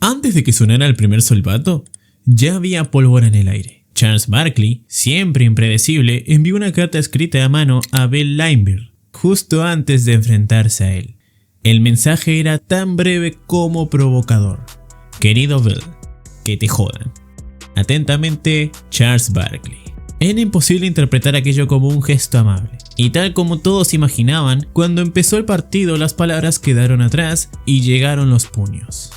Antes de que sonara el primer silbato, ya había pólvora en el aire. Charles Barkley, siempre impredecible, envió una carta escrita a mano a Bill Laimbeer, justo antes de enfrentarse a él. El mensaje era tan breve como provocador. Querido Bill, que te jodan. Atentamente, Charles Barkley. Era imposible interpretar aquello como un gesto amable. Y tal como todos imaginaban, cuando empezó el partido las palabras quedaron atrás y llegaron los puños.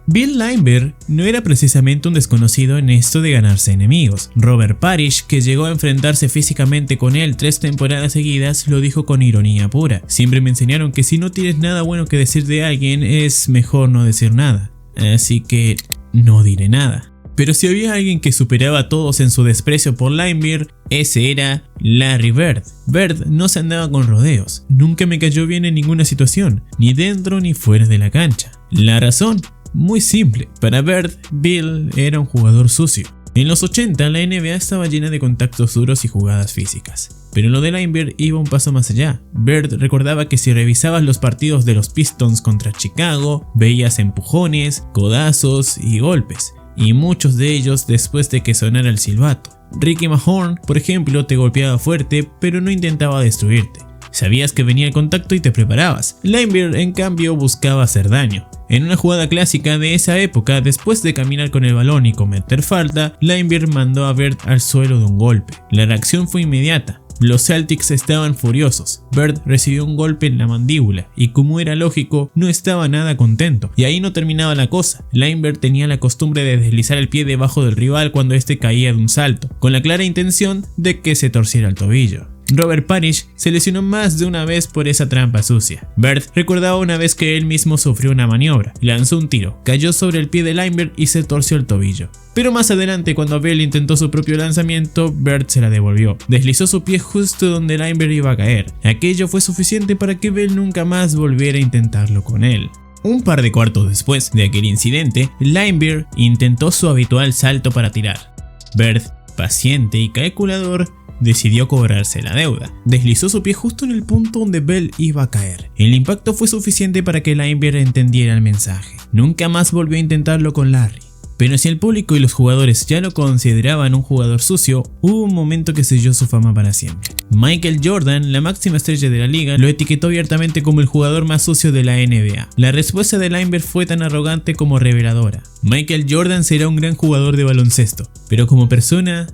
Bill Laimbeer no era precisamente un desconocido en esto de ganarse enemigos. Robert Parrish, que llegó a enfrentarse físicamente con él 3 temporadas seguidas, lo dijo con ironía pura. Siempre me enseñaron que si no tienes nada bueno que decir de alguien, es mejor no decir nada. Así que no diré nada. Pero si había alguien que superaba a todos en su desprecio por Laimbeer, ese era Larry Bird. Bird no se andaba con rodeos. Nunca me cayó bien en ninguna situación, ni dentro ni fuera de la cancha. La razón, muy simple. Para Bird, Bill era un jugador sucio. En los 80 la NBA estaba llena de contactos duros y jugadas físicas. Pero lo de Laimbeer iba un paso más allá. Bird recordaba que si revisabas los partidos de los Pistons contra Chicago, veías empujones, codazos y golpes. Y muchos de ellos después de que sonara el silbato. Ricky Mahorn, por ejemplo, te golpeaba fuerte, pero no intentaba destruirte. Sabías que venía el contacto y te preparabas. Laimbeer, en cambio, buscaba hacer daño. En una jugada clásica de esa época, después de caminar con el balón y cometer falta, Laimbeer mandó a Bird al suelo de un golpe. La reacción fue inmediata. Los Celtics estaban furiosos. Bird recibió un golpe en la mandíbula y, como era lógico, no estaba nada contento. Y ahí no terminaba la cosa. Laimbeer tenía la costumbre de deslizar el pie debajo del rival cuando este caía de un salto, con la clara intención de que se torciera el tobillo. Robert Parrish se lesionó más de una vez por esa trampa sucia. Bird recordaba una vez que él mismo sufrió una maniobra, lanzó un tiro, cayó sobre el pie de Laimbeer y se torció el tobillo. Pero más adelante, cuando Bill intentó su propio lanzamiento, Bird se la devolvió. Deslizó su pie justo donde Laimbeer iba a caer. Aquello fue suficiente para que Bill nunca más volviera a intentarlo con él. Un par de cuartos después de aquel incidente, Laimbeer intentó su habitual salto para tirar. Bird, paciente y calculador, decidió cobrarse la deuda. Deslizó su pie justo en el punto donde Bill iba a caer. El impacto fue suficiente para que Laimbeer entendiera el mensaje. Nunca más volvió a intentarlo con Larry. Pero si el público y los jugadores ya lo consideraban un jugador sucio, hubo un momento que selló su fama para siempre. Michael Jordan, la máxima estrella de la liga, lo etiquetó abiertamente como el jugador más sucio de la NBA. La respuesta de Laimbeer fue tan arrogante como reveladora. Michael Jordan será un gran jugador de baloncesto, pero como persona,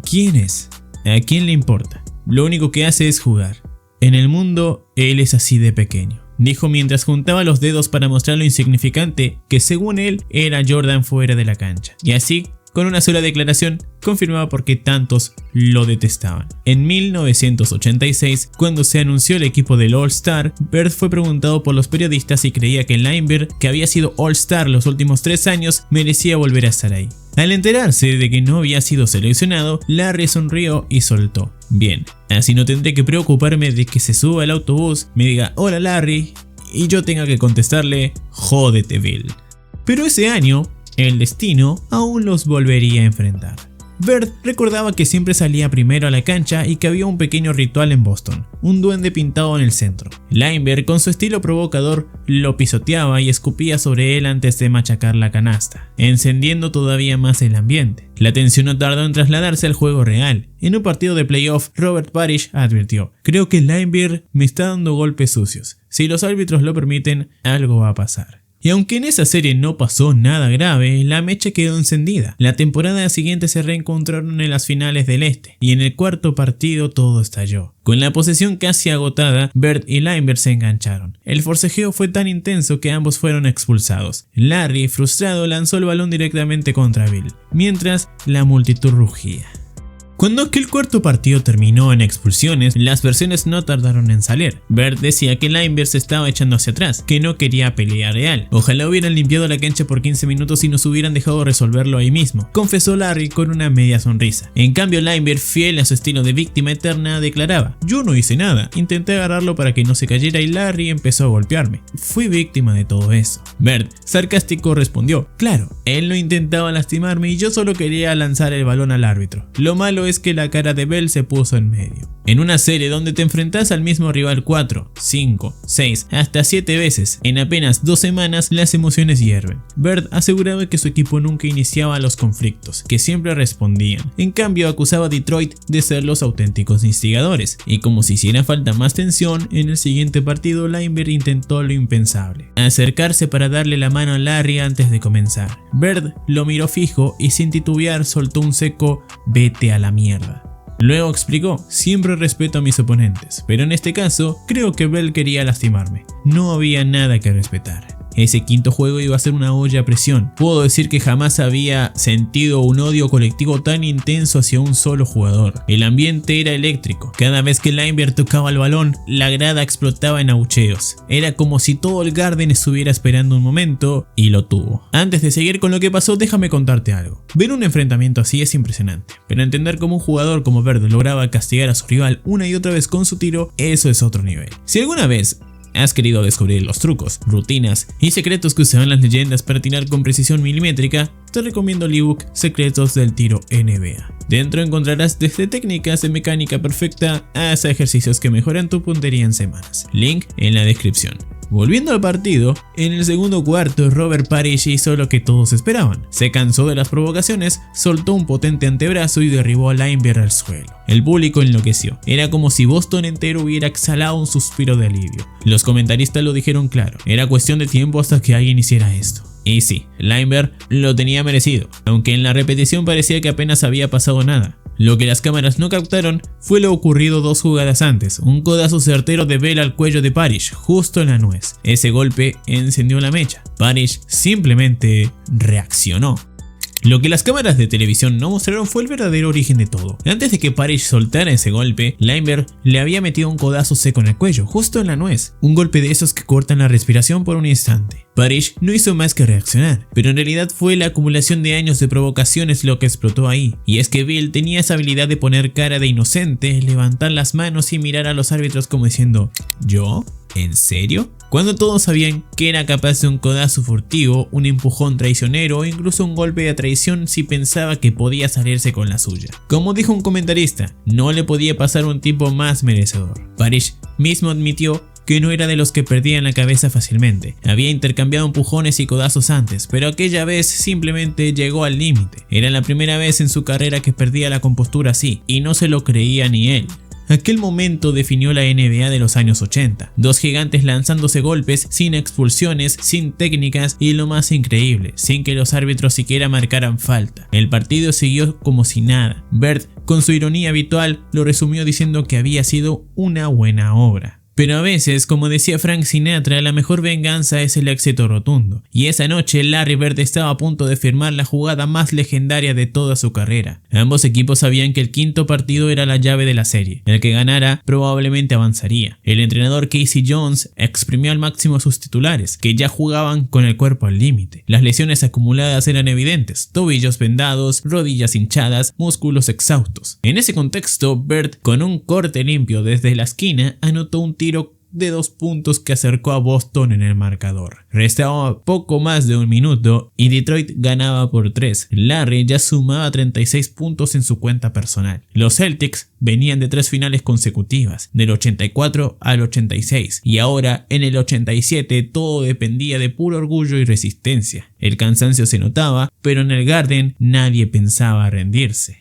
¿quién es? ¿A quién le importa? Lo único que hace es jugar. En el mundo, él es así de pequeño, dijo mientras juntaba los dedos para mostrar lo insignificante que según él era Jordan fuera de la cancha. Y así, con una sola declaración, confirmaba por qué tantos lo detestaban. En 1986, cuando se anunció el equipo del All-Star, Bird fue preguntado por los periodistas si creía que Laimbeer, que había sido All-Star los últimos 3 años, merecía volver a estar ahí. Al enterarse de que no había sido seleccionado, Larry sonrió y soltó: bien, así no tendré que preocuparme de que se suba al autobús, me diga hola Larry y yo tenga que contestarle jódete Bill. Pero ese año, el destino aún los volvería a enfrentar. Bird recordaba que siempre salía primero a la cancha y que había un pequeño ritual en Boston, un duende pintado en el centro. Laimbeer, con su estilo provocador, lo pisoteaba y escupía sobre él antes de machacar la canasta, encendiendo todavía más el ambiente. La tensión no tardó en trasladarse al juego real. En un partido de playoff, Robert Parrish advirtió: creo que Laimbeer me está dando golpes sucios. Si los árbitros lo permiten, algo va a pasar. Y aunque en esa serie no pasó nada grave, la mecha quedó encendida. La temporada siguiente se reencontraron en las finales del Este, y en el cuarto partido todo estalló. Con la posesión casi agotada, Bird y Laimbeer se engancharon. El forcejeo fue tan intenso que ambos fueron expulsados. Larry, frustrado, lanzó el balón directamente contra Bill, mientras la multitud rugía. Cuando aquel cuarto partido terminó en expulsiones, las versiones no tardaron en salir. Bird decía que Laimbeer se estaba echando hacia atrás, que no quería pelea real. Ojalá hubieran limpiado la cancha por 15 minutos y nos hubieran dejado resolverlo ahí mismo, confesó Larry con una media sonrisa. En cambio, Laimbeer, fiel a su estilo de víctima eterna, declaraba: yo no hice nada, intenté agarrarlo para que no se cayera y Larry empezó a golpearme. Fui víctima de todo eso. Bird, sarcástico, respondió: claro, él no intentaba lastimarme y yo solo quería lanzar el balón al árbitro. Lo malo es que la cara de Bell se puso en medio. En una serie donde te enfrentas al mismo rival 4, 5, 6, hasta 7 veces en apenas 2 semanas, las emociones hierven. Bird aseguraba que su equipo nunca iniciaba los conflictos, que siempre respondían. En cambio, acusaba a Detroit de ser los auténticos instigadores, y como si hiciera falta más tensión, en el siguiente partido Laimbeer intentó lo impensable: acercarse para darle la mano a Larry antes de comenzar. Bird lo miró fijo y sin titubear soltó un seco "vete a la mierda". Luego explicó: siempre respeto a mis oponentes, pero en este caso creo que Bell quería lastimarme. No había nada que respetar. Ese quinto juego iba a ser una olla a presión. Puedo decir que jamás había sentido un odio colectivo tan intenso hacia un solo jugador. El ambiente era eléctrico. Cada vez que Laimbeer tocaba el balón, la grada explotaba en abucheos. Era como si todo el Garden estuviera esperando un momento, y lo tuvo. Antes de seguir con lo que pasó, déjame contarte algo. Ver un enfrentamiento así es impresionante, pero entender cómo un jugador como Bird lograba castigar a su rival una y otra vez con su tiro, eso es otro nivel. Si alguna vez has querido descubrir los trucos, rutinas y secretos que usaban las leyendas para tirar con precisión milimétrica, te recomiendo el ebook Secretos del Tiro NBA. Dentro encontrarás desde técnicas de mecánica perfecta hasta ejercicios que mejoran tu puntería en semanas. Link en la descripción. Volviendo al partido, en el segundo cuarto Robert Parish hizo lo que todos esperaban. Se cansó de las provocaciones, soltó un potente antebrazo y derribó a Laimbeer al suelo. El público enloqueció. Era como si Boston entero hubiera exhalado un suspiro de alivio. Los comentaristas lo dijeron claro: era cuestión de tiempo hasta que alguien hiciera esto. Y sí, Laimbeer lo tenía merecido, aunque en la repetición parecía que apenas había pasado nada. Lo que las cámaras no captaron fue lo ocurrido 2 jugadas antes: un codazo certero de Bell al cuello de Parish, justo en la nuez. Ese golpe encendió la mecha. Parish simplemente reaccionó. Lo que las cámaras de televisión no mostraron fue el verdadero origen de todo. Antes de que Parish soltara ese golpe, Laimbeer le había metido un codazo seco en el cuello, justo en la nuez. Un golpe de esos que cortan la respiración por un instante. Parish no hizo más que reaccionar, pero en realidad fue la acumulación de años de provocaciones lo que explotó ahí. Y es que Bill tenía esa habilidad de poner cara de inocente, levantar las manos y mirar a los árbitros como diciendo: ¿yo? ¿En serio? Cuando todos sabían que era capaz de un codazo furtivo, un empujón traicionero o incluso un golpe de traición si pensaba que podía salirse con la suya. Como dijo un comentarista, no le podía pasar un tipo más merecedor. Parish mismo admitió que no era de los que perdían la cabeza fácilmente. Había intercambiado empujones y codazos antes, pero aquella vez simplemente llegó al límite. Era la primera vez en su carrera que perdía la compostura así, y no se lo creía ni él. Aquel momento definió la NBA de los años 80, 2 gigantes lanzándose golpes sin expulsiones, sin técnicas y lo más increíble, sin que los árbitros siquiera marcaran falta. El partido siguió como si nada. Bird, con su ironía habitual, lo resumió diciendo que había sido una buena obra. Pero a veces, como decía Frank Sinatra, la mejor venganza es el éxito rotundo. Y esa noche Larry Bird estaba a punto de firmar la jugada más legendaria de toda su carrera. Ambos equipos sabían que el quinto partido era la llave de la serie. El que ganara probablemente avanzaría. El entrenador Casey Jones exprimió al máximo a sus titulares, que ya jugaban con el cuerpo al límite. Las lesiones acumuladas eran evidentes: tobillos vendados, rodillas hinchadas, músculos exhaustos. En ese contexto, Bird, con un corte limpio desde la esquina, anotó un tiro de 2 puntos que acercó a Boston en el marcador. Restaba poco más de un minuto y Detroit ganaba por 3. Larry ya sumaba 36 puntos en su cuenta personal. Los Celtics venían de 3 finales consecutivas, del 84 al 86, y ahora en el 87 todo dependía de puro orgullo y resistencia. El cansancio se notaba, pero en el Garden nadie pensaba rendirse.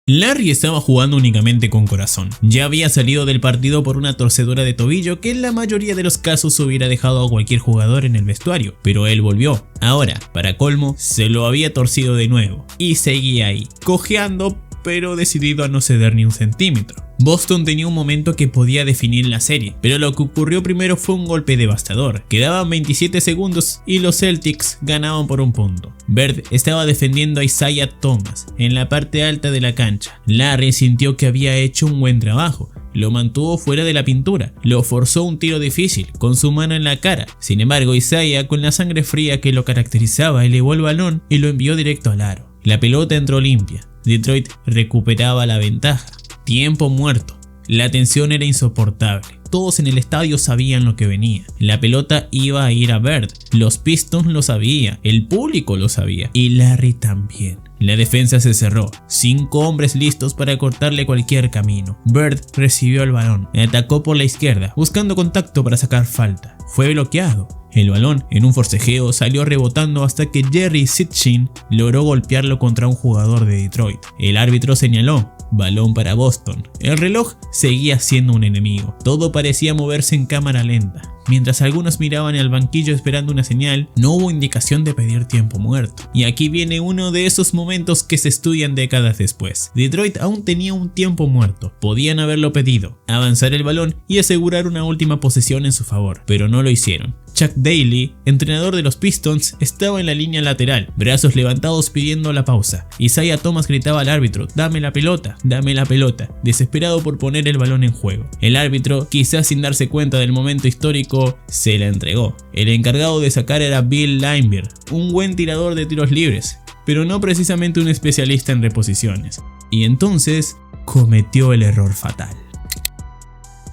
Larry estaba jugando únicamente con corazón. Ya había salido del partido por una torcedura de tobillo que en la mayoría de los casos hubiera dejado a cualquier jugador en el vestuario, pero él volvió. Ahora, para colmo, se lo había torcido de nuevo y seguía ahí, cojeando, pero decidido a no ceder ni un centímetro. Boston tenía un momento que podía definir la serie, pero lo que ocurrió primero fue un golpe devastador. Quedaban 27 segundos y los Celtics ganaban por 1 punto. Bird estaba defendiendo a Isaiah Thomas en la parte alta de la cancha. Larry sintió que había hecho un buen trabajo. Lo mantuvo fuera de la pintura, lo forzó a un tiro difícil, con su mano en la cara. Sin embargo, Isaiah, con la sangre fría que lo caracterizaba, elevó el balón y lo envió directo al aro. La pelota entró limpia. Detroit recuperaba la ventaja. Tiempo muerto. La tensión era insoportable. Todos en el estadio sabían lo que venía. La pelota iba a ir a Bird. Los Pistons lo sabían. El público lo sabía. Y Larry también. La defensa se cerró, 5 hombres listos para cortarle cualquier camino. Bird recibió el balón, atacó por la izquierda, buscando contacto para sacar falta. Fue bloqueado. El balón, en un forcejeo, salió rebotando hasta que Jerry Sitchin logró golpearlo contra un jugador de Detroit. El árbitro señaló: balón para Boston. El reloj seguía siendo un enemigo. Todo parecía moverse en cámara lenta. Mientras algunos miraban al banquillo esperando una señal, no hubo indicación de pedir tiempo muerto. Y aquí viene uno de esos momentos que se estudian décadas después. Detroit aún tenía un tiempo muerto. Podían haberlo pedido, avanzar el balón y asegurar una última posesión en su favor, pero no lo hicieron. Chuck Daly, entrenador de los Pistons, estaba en la línea lateral, brazos levantados pidiendo la pausa. Isaiah Thomas gritaba al árbitro: dame la pelota, desesperado por poner el balón en juego. El árbitro, quizás sin darse cuenta del momento histórico, se la entregó. El encargado de sacar era Bill Laimbeer, un buen tirador de tiros libres, pero no precisamente un especialista en reposiciones. Y entonces cometió el error fatal.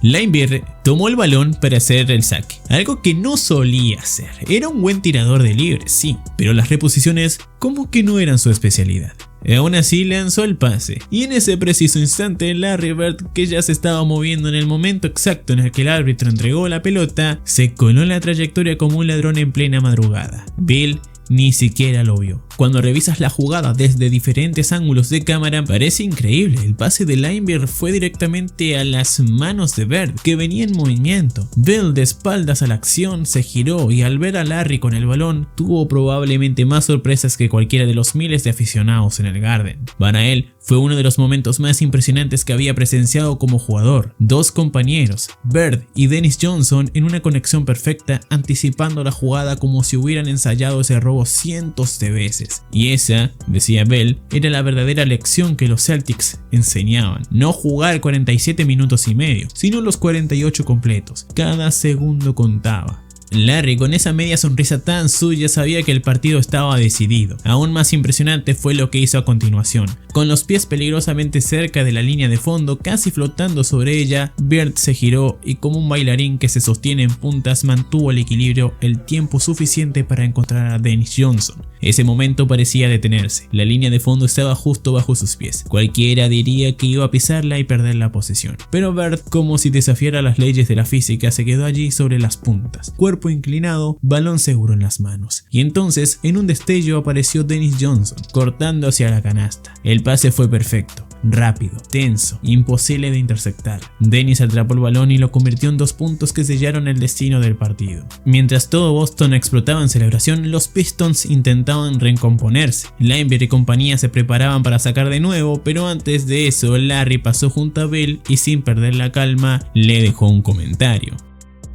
Laimbeer tomó el balón para hacer el saque, algo que no solía hacer. Era un buen tirador de libres, sí, pero las reposiciones como que no eran su especialidad. Aún así lanzó el pase, y en ese preciso instante Larry Bird, que ya se estaba moviendo en el momento exacto en el que el árbitro entregó la pelota, se coló en la trayectoria como un ladrón en plena madrugada. Bill ni siquiera lo vio. Cuando revisas la jugada desde diferentes ángulos de cámara, parece increíble. El pase de Laimbeer fue directamente a las manos de Bird, que venía en movimiento. Bill, de espaldas a la acción, se giró y al ver a Larry con el balón, tuvo probablemente más sorpresas que cualquiera de los miles de aficionados en el Garden. Para él, fue uno de los momentos más impresionantes que había presenciado como jugador. 2 compañeros, Bird y Dennis Johnson, en una conexión perfecta, anticipando la jugada como si hubieran ensayado ese robo cientos de veces. Y esa, decía Bell, era la verdadera lección que los Celtics enseñaban: no jugar 47 minutos y medio, sino los 48 completos. Cada segundo contaba. Larry, con esa media sonrisa tan suya, sabía que el partido estaba decidido. Aún más impresionante fue lo que hizo a continuación. Con los pies peligrosamente cerca de la línea de fondo, casi flotando sobre ella, Bird se giró y, como un bailarín que se sostiene en puntas, mantuvo el equilibrio el tiempo suficiente para encontrar a Dennis Johnson. Ese momento parecía detenerse. La línea de fondo estaba justo bajo sus pies. Cualquiera diría que iba a pisarla y perder la posesión. Pero Bird, como si desafiara las leyes de la física, se quedó allí sobre las puntas. Cuerpo inclinado, balón seguro en las manos. Y entonces, en un destello, apareció Dennis Johnson, cortando hacia la canasta. El pase fue perfecto, rápido, tenso, imposible de interceptar. Dennis atrapó el balón y lo convirtió en 2 puntos que sellaron el destino del partido. Mientras todo Boston explotaba en celebración, los Pistons intentaban recomponerse. Laimbeer y compañía se preparaban para sacar de nuevo, pero antes de eso, Larry pasó junto a Bill y, sin perder la calma, le dejó un comentario.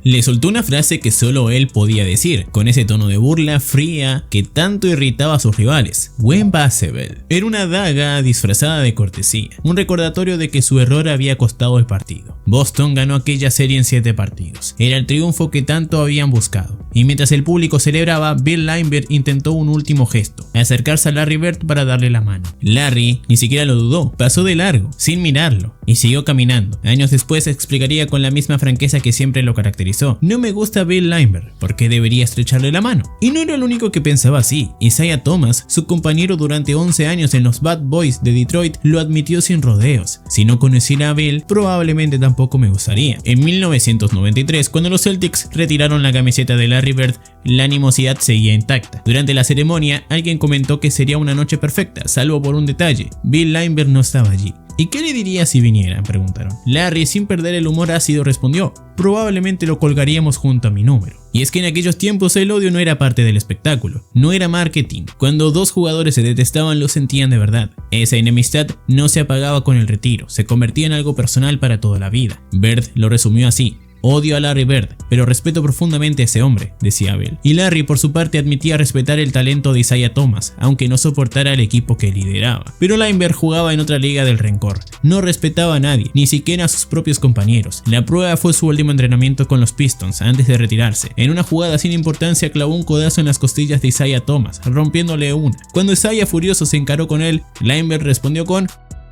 Le soltó una frase que solo él podía decir, con ese tono de burla fría que tanto irritaba a sus rivales. Buen pase, Bell. Era una daga disfrazada de cortesía, un recordatorio de que su error había costado el partido. Boston ganó aquella serie en 7 partidos. Era el triunfo que tanto habían buscado. Y mientras el público celebraba, Bill Laimbeer intentó un último gesto: acercarse a Larry Bird para darle la mano. Larry ni siquiera lo dudó, pasó de largo, sin mirarlo, y siguió caminando. Años después explicaría con la misma franqueza que siempre lo caracterizó: no me gusta Bill Laimbeer, ¿por qué debería estrecharle la mano? Y no era el único que pensaba así. Isaiah Thomas, su compañero durante 11 años en los Bad Boys de Detroit, lo admitió sin rodeos: si no conociera a Bill, probablemente tampoco me gustaría. En 1993, cuando los Celtics retiraron la camiseta de Larry Bird, la animosidad seguía intacta. Durante la ceremonia, alguien comentó que sería una noche perfecta, salvo por un detalle: Bill Laimbeer no estaba allí. ¿Y qué le diría si viniera?, preguntaron. Larry, sin perder el humor ácido, respondió: probablemente lo colgaríamos junto a mi número. Y es que en aquellos tiempos el odio no era parte del espectáculo, no era marketing. Cuando 2 jugadores se detestaban, lo sentían de verdad. Esa enemistad no se apagaba con el retiro, se convertía en algo personal para toda la vida. Bird lo resumió así: odio a Larry Bird, pero respeto profundamente a ese hombre, decía Bill. Y Larry, por su parte, admitía respetar el talento de Isaiah Thomas, aunque no soportara el equipo que lideraba. Pero Laimbeer jugaba en otra liga del rencor. No respetaba a nadie, ni siquiera a sus propios compañeros. La prueba fue su último entrenamiento con los Pistons antes de retirarse. En una jugada sin importancia, clavó un codazo en las costillas de Isaiah Thomas, rompiéndole una. Cuando Isaiah, furioso, se encaró con él, Laimbeer respondió con: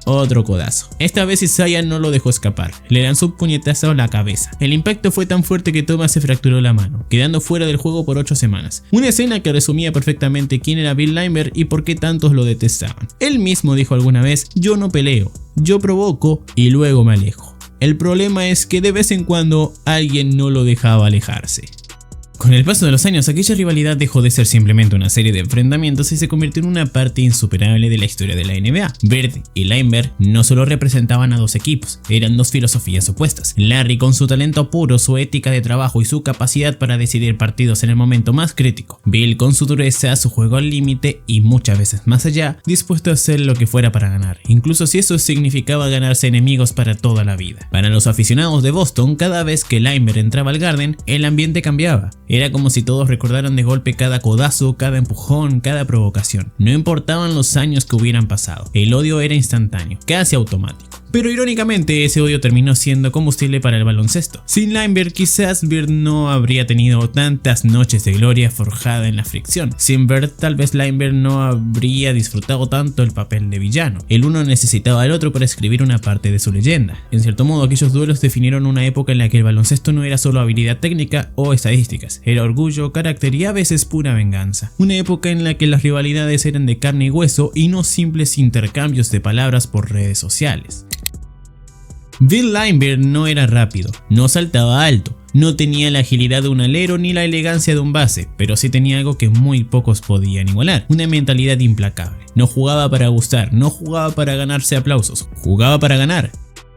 otro codazo. Esta vez Isaiah no lo dejó escapar, le lanzó un puñetazo a la cabeza. El impacto fue tan fuerte que Thomas se fracturó la mano, quedando fuera del juego por 8 semanas. Una escena que resumía perfectamente quién era Bill Lambert y por qué tantos lo detestaban. Él mismo dijo alguna vez: yo no peleo, yo provoco y luego me alejo. El problema es que de vez en cuando alguien no lo dejaba alejarse. Con el paso de los años, aquella rivalidad dejó de ser simplemente una serie de enfrentamientos y se convirtió en una parte insuperable de la historia de la NBA. Bird y Lambert no solo representaban a dos equipos, eran dos filosofías opuestas. Larry, con su talento puro, su ética de trabajo y su capacidad para decidir partidos en el momento más crítico. Bill, con su dureza, su juego al límite y muchas veces más allá, dispuesto a hacer lo que fuera para ganar, incluso si eso significaba ganarse enemigos para toda la vida. Para los aficionados de Boston, cada vez que Lambert entraba al Garden, el ambiente cambiaba. Era como si todos recordaran de golpe cada codazo, cada empujón, cada provocación. No importaban los años que hubieran pasado, el odio era instantáneo, casi automático. Pero irónicamente ese odio terminó siendo combustible para el baloncesto. Sin Lambert quizás Bird no habría tenido tantas noches de gloria forjada en la fricción. Sin Bird tal vez Lambert no habría disfrutado tanto el papel de villano. El uno necesitaba al otro para escribir una parte de su leyenda. En cierto modo aquellos duelos definieron una época en la que el baloncesto no era solo habilidad técnica o estadísticas, era orgullo, carácter y a veces pura venganza. Una época en la que las rivalidades eran de carne y hueso y no simples intercambios de palabras por redes sociales. Bill Lambert no era rápido, no saltaba alto, no tenía la agilidad de un alero ni la elegancia de un base, pero sí tenía algo que muy pocos podían igualar, una mentalidad implacable. No jugaba para gustar, no jugaba para ganarse aplausos, jugaba para ganar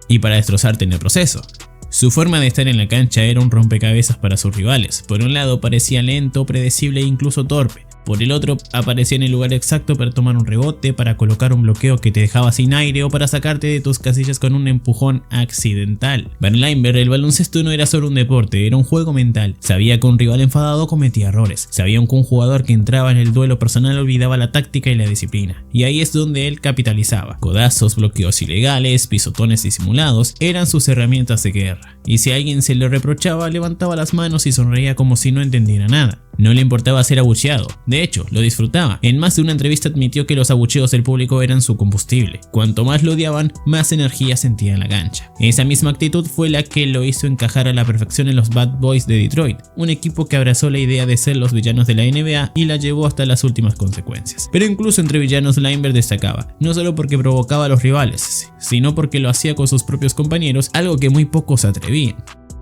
y para destrozarte en el proceso. Su forma de estar en la cancha era un rompecabezas para sus rivales. Por un lado parecía lento, predecible e incluso torpe. Por el otro, aparecía en el lugar exacto para tomar un rebote, para colocar un bloqueo que te dejaba sin aire o para sacarte de tus casillas con un empujón accidental. Para Lambert, el baloncesto no era solo un deporte, era un juego mental. Sabía que un rival enfadado cometía errores. Sabía que un jugador que entraba en el duelo personal olvidaba la táctica y la disciplina. Y ahí es donde él capitalizaba. Codazos, bloqueos ilegales, pisotones disimulados, eran sus herramientas de guerra. Y si a alguien se le reprochaba, levantaba las manos y sonreía como si no entendiera nada. No le importaba ser abucheado, de hecho, lo disfrutaba. En más de una entrevista admitió que los abucheos del público eran su combustible. Cuanto más lo odiaban, más energía sentía en la cancha. Esa misma actitud fue la que lo hizo encajar a la perfección en los Bad Boys de Detroit, un equipo que abrazó la idea de ser los villanos de la NBA y la llevó hasta las últimas consecuencias. Pero incluso entre villanos Lambert destacaba, no solo porque provocaba a los rivales, sino porque lo hacía con sus propios compañeros, algo que muy pocos atrevían.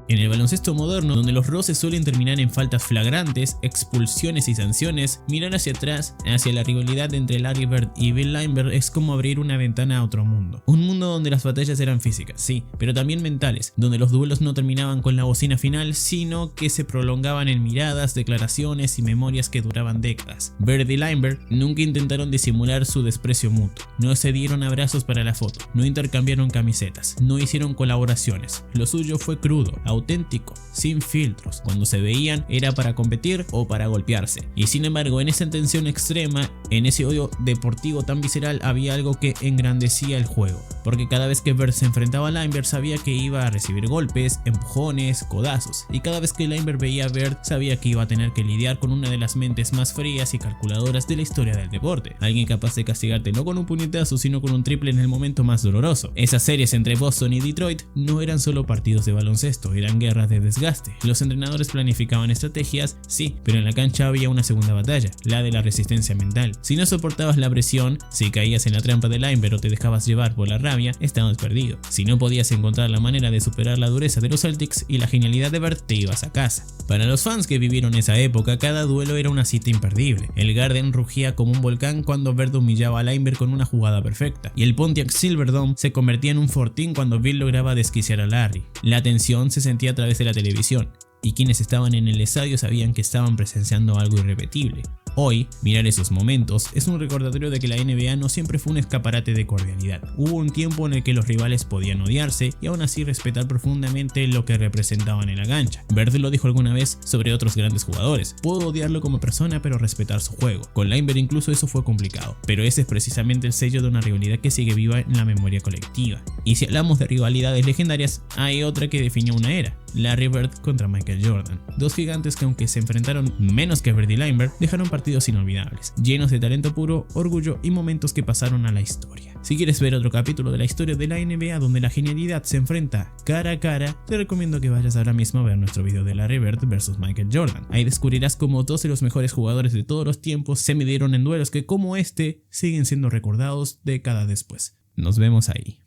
En el baloncesto moderno, donde los roces suelen terminar en faltas flagrantes, expulsiones y sanciones, mirar hacia atrás, hacia la rivalidad entre Larry Bird y Bill Lambert es como abrir una ventana a otro mundo. Un mundo donde las batallas eran físicas, sí, pero también mentales, donde los duelos no terminaban con la bocina final, sino que se prolongaban en miradas, declaraciones y memorias que duraban décadas. Bird y Lambert nunca intentaron disimular su desprecio mutuo, no se dieron abrazos para la foto, no intercambiaron camisetas, no hicieron colaboraciones. Lo suyo fue crudo, auténtico, sin filtros. Cuando se veían era para competir o para golpearse. Y sin embargo, en esa tensión extrema, en ese odio deportivo tan visceral, había algo que engrandecía el juego. Porque cada vez que Bird se enfrentaba a Lambert sabía que iba a recibir golpes, empujones, codazos. Y cada vez que Lambert veía a Bird sabía que iba a tener que lidiar con una de las mentes más frías y calculadoras de la historia del deporte. Alguien capaz de castigarte no con un puñetazo sino con un triple en el momento más doloroso. Esas series entre Boston y Detroit no eran solo partidos de baloncesto, eran guerras de desgaste. Los entrenadores planificaban estrategias, sí, pero en la cancha había una segunda batalla, la de la resistencia mental. Si no soportabas la presión, si caías en la trampa de Lambert o te dejabas llevar por la rabia, estabas perdido. Si no podías encontrar la manera de superar la dureza de los Celtics y la genialidad de Bird, te ibas a casa. Para los fans que vivieron esa época, cada duelo era una cita imperdible. El Garden rugía como un volcán cuando Bird humillaba a Lambert con una jugada perfecta, y el Pontiac Silverdome se convertía en un fortín cuando Bill lograba desquiciar a Larry. La tensión se sentía a través de la televisión, y quienes estaban en el estadio sabían que estaban presenciando algo irrepetible. Hoy, mirar esos momentos es un recordatorio de que la NBA no siempre fue un escaparate de cordialidad. Hubo un tiempo en el que los rivales podían odiarse y aún así respetar profundamente lo que representaban en la cancha. Bird lo dijo alguna vez sobre otros grandes jugadores: puedo odiarlo como persona pero respetar su juego. Con Lambert incluso eso fue complicado, pero ese es precisamente el sello de una rivalidad que sigue viva en la memoria colectiva. Y si hablamos de rivalidades legendarias, hay otra que definió una era: Larry Bird contra Michael Jordan. Dos gigantes que, aunque se enfrentaron menos que Bird y Leinberg, dejaron partidos inolvidables, llenos de talento puro, orgullo y momentos que pasaron a la historia. Si quieres ver otro capítulo de la historia de la NBA donde la genialidad se enfrenta cara a cara, te recomiendo que vayas ahora mismo a ver nuestro video de Larry Bird vs Michael Jordan. Ahí descubrirás cómo dos de los mejores jugadores de todos los tiempos se midieron en duelos que, como este, siguen siendo recordados décadas después. Nos vemos ahí.